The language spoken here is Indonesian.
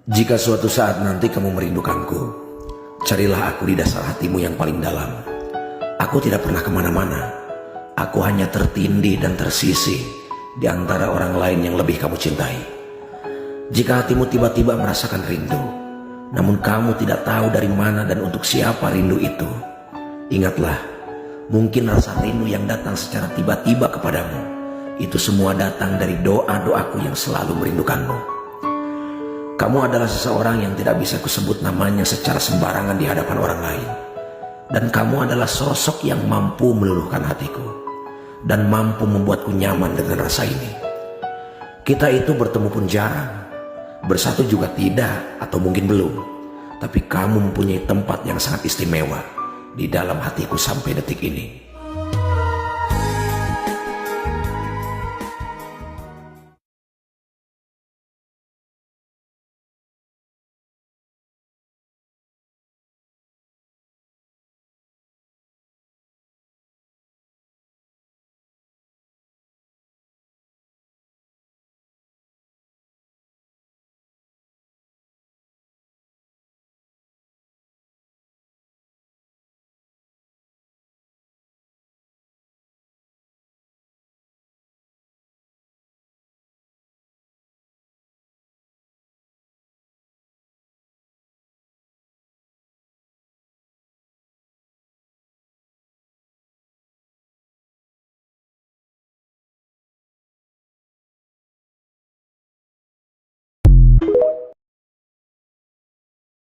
Jika suatu saat nanti kamu merindukanku, carilah aku di dasar hatimu yang paling dalam. Aku tidak pernah kemana-mana. Aku hanya tertindih dan tersisih di antara orang lain yang lebih kamu cintai. Jika hatimu tiba-tiba merasakan rindu, namun kamu tidak tahu dari mana dan untuk siapa rindu itu, ingatlah, mungkin rasa rindu yang datang secara tiba-tiba kepadamu, itu semua datang dari doa-doaku yang selalu merindukanmu. Kamu adalah seseorang yang tidak bisa kusebut namanya secara sembarangan di hadapan orang lain. Dan kamu adalah sosok yang mampu meluluhkan hatiku dan mampu membuatku nyaman dengan rasa ini. Kita itu bertemu pun jarang, bersatu juga tidak atau mungkin belum. Tapi kamu mempunyai tempat yang sangat istimewa di dalam hatiku sampai detik ini.